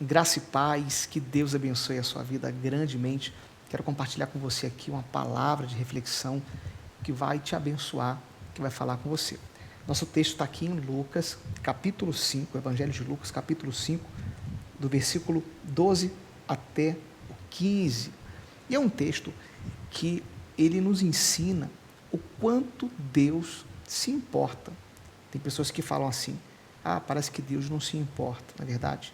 Graça e paz, que Deus abençoe a sua vida grandemente. Quero compartilhar com você aqui uma palavra de reflexão que vai te abençoar, que vai falar com você. Nosso texto está aqui em Lucas, capítulo 5, Evangelho de Lucas, capítulo 5, do versículo 12 até o 15. E é um texto que ele nos ensina o quanto Deus se importa. Tem pessoas que falam assim, parece que Deus não se importa, na verdade.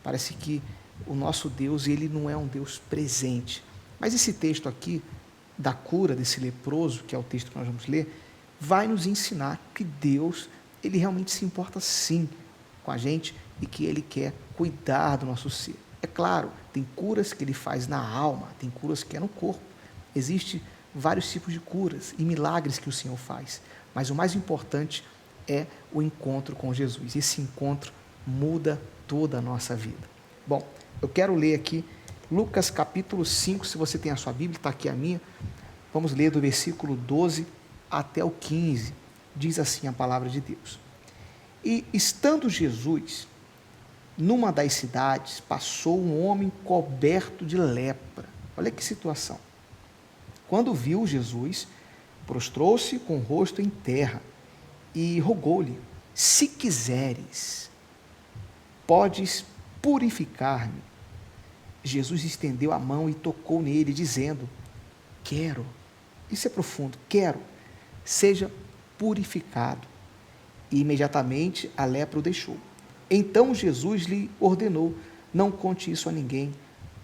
Parece que o nosso Deus, ele não é um Deus presente. Mas esse texto aqui, da cura desse leproso, que é o texto que nós vamos ler, vai nos ensinar que Deus, ele realmente se importa sim com a gente e que ele quer cuidar do nosso ser. É claro, tem curas que ele faz na alma, tem curas que é no corpo. Existem vários tipos de curas e milagres que o Senhor faz. Mas o mais importante é o encontro com Jesus. Esse encontro muda toda a nossa vida. Bom, eu quero ler aqui Lucas capítulo 5, se você tem a sua Bíblia, está aqui a minha. Vamos ler do versículo 12 até o 15. Diz assim a palavra de Deus. E estando Jesus numa das cidades, passou um homem coberto de lepra. Olha que situação. Quando viu Jesus, prostrou-se com o rosto em terra e rogou-lhe: se quiseres, podes purificar-me. Jesus estendeu a mão e tocou nele, dizendo: quero, isso é profundo, quero, seja purificado. E imediatamente a lepra o deixou. Então Jesus lhe ordenou: não conte isso a ninguém,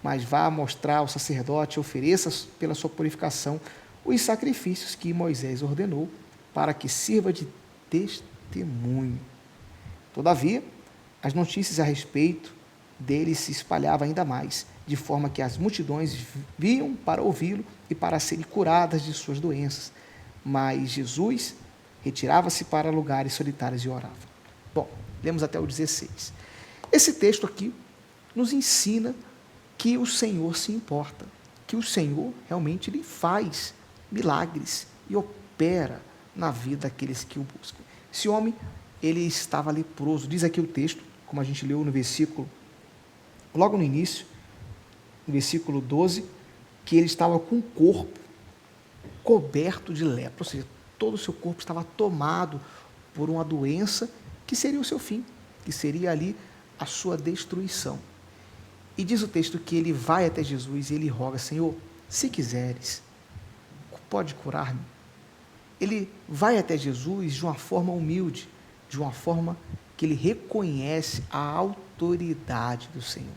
mas vá mostrar ao sacerdote e ofereça pela sua purificação os sacrifícios que Moisés ordenou, para que sirva de testemunho. Todavia, as notícias a respeito dele se espalhavam ainda mais, de forma que as multidões vinham para ouvi-lo e para serem curadas de suas doenças. Mas Jesus retirava-se para lugares solitários e orava. Bom, lemos até o 16. Esse texto aqui nos ensina que o Senhor se importa, que o Senhor realmente ele faz milagres e opera na vida daqueles que o buscam. Esse homem, ele estava leproso. Diz aqui o texto, como a gente leu no versículo, logo no início, no versículo 12, que ele estava com o corpo coberto de lepra, ou seja, todo o seu corpo estava tomado por uma doença que seria o seu fim, que seria ali a sua destruição. E diz o texto que ele vai até Jesus e ele roga: Senhor, se quiseres, pode curar-me. Ele vai até Jesus de uma forma humilde, de uma forma que ele reconhece a autoridade do Senhor.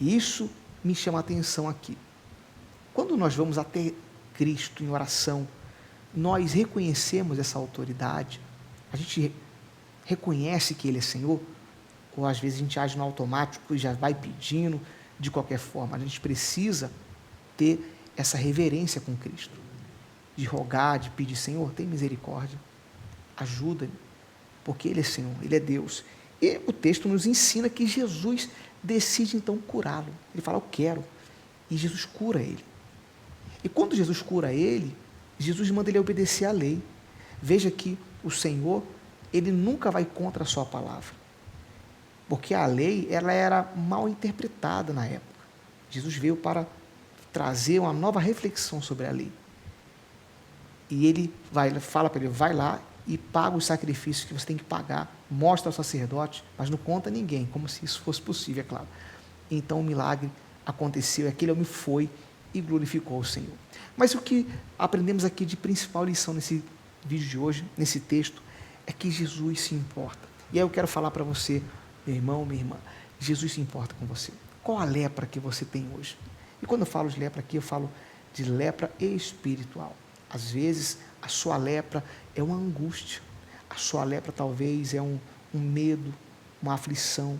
E isso me chama a atenção aqui. Quando nós vamos até Cristo em oração, nós reconhecemos essa autoridade, a gente reconhece que Ele é Senhor, ou às vezes a gente age no automático e já vai pedindo de qualquer forma. A gente precisa ter essa reverência com Cristo, de rogar, de pedir: Senhor, tem misericórdia, ajuda-me, porque Ele é Senhor, Ele é Deus. E o texto nos ensina que Jesus decide então curá-lo. Ele fala: eu quero. E Jesus cura ele. E quando Jesus cura ele, Jesus manda ele obedecer à lei. Veja que o Senhor, ele nunca vai contra a sua palavra. Porque a lei, ela era mal interpretada na época. Jesus veio para trazer uma nova reflexão sobre a lei. E ele fala para ele: vai lá e paga os sacrifícios que você tem que pagar, mostra ao sacerdote, mas não conta a ninguém, como se isso fosse possível, é claro. Então o milagre aconteceu, aquele homem foi e glorificou o Senhor. Mas o que aprendemos aqui de principal lição nesse vídeo de hoje, nesse texto, é que Jesus se importa. E aí eu quero falar para você, meu irmão, minha irmã, Jesus se importa com você. Qual a lepra que você tem hoje? E quando eu falo de lepra aqui, eu falo de lepra espiritual. Às vezes, a sua lepra é uma angústia. A sua lepra talvez é um medo, uma aflição.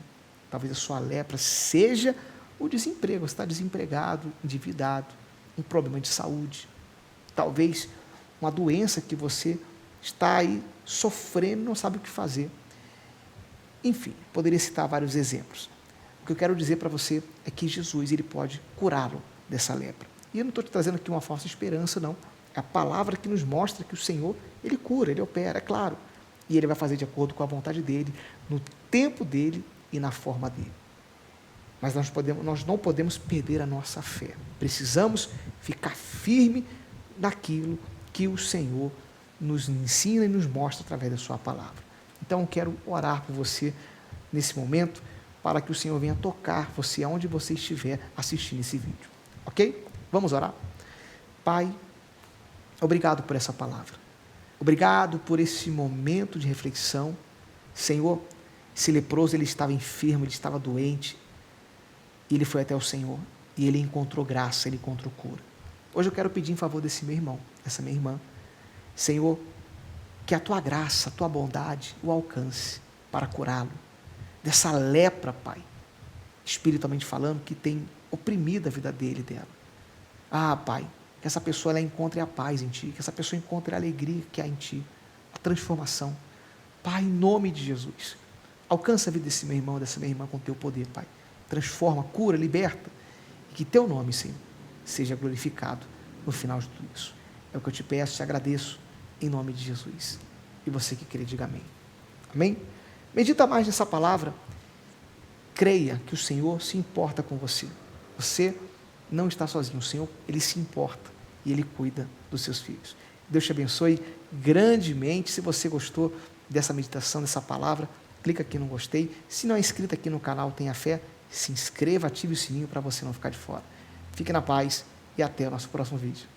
Talvez a sua lepra seja o desemprego. Você está desempregado, endividado, um problema de saúde. Talvez uma doença que você está aí sofrendo e não sabe o que fazer. Enfim, poderia citar vários exemplos. O que eu quero dizer para você é que Jesus, ele pode curá-lo dessa lepra. E eu não estou te trazendo aqui uma falsa esperança, não. É a palavra que nos mostra que o Senhor, ele cura, ele opera, é claro. E ele vai fazer de acordo com a vontade dele, no tempo dele e na forma dele. mas nós não podemos perder a nossa fé. Precisamos ficar firme naquilo que o Senhor nos ensina e nos mostra através da sua palavra. Então eu quero orar por você nesse momento, para que o Senhor venha tocar você aonde você estiver assistindo esse vídeo. Ok? Vamos orar? Pai, obrigado por essa palavra. Obrigado por esse momento de reflexão. Senhor, esse leproso, ele estava enfermo, ele estava doente, e ele foi até o Senhor, e ele encontrou graça, ele encontrou cura. Hoje eu quero pedir em favor desse meu irmão, dessa minha irmã, Senhor, que a tua graça, a tua bondade o alcance para curá-lo dessa lepra, Pai, espiritualmente falando, que tem oprimido a vida dele e dela. Ah, Pai, que essa pessoa ela encontre a paz em Ti, que essa pessoa encontre a alegria que há em Ti, a transformação. Pai, em nome de Jesus, alcança a vida desse meu irmão, dessa minha irmã com Teu poder, Pai. Transforma, cura, liberta, e que Teu nome, Senhor, seja glorificado no final de tudo isso. É o que eu te peço, te agradeço, em nome de Jesus. E você que crê, diga amém. Amém? Medita mais nessa palavra. Creia que o Senhor se importa com você. Você não está sozinho. O Senhor, Ele se importa e Ele cuida dos seus filhos. Deus te abençoe grandemente. Se você gostou dessa meditação, dessa palavra, clica aqui no gostei. Se não é inscrito aqui no canal Tenha Fé, se inscreva, ative o sininho para você não ficar de fora. Fique na paz e até o nosso próximo vídeo.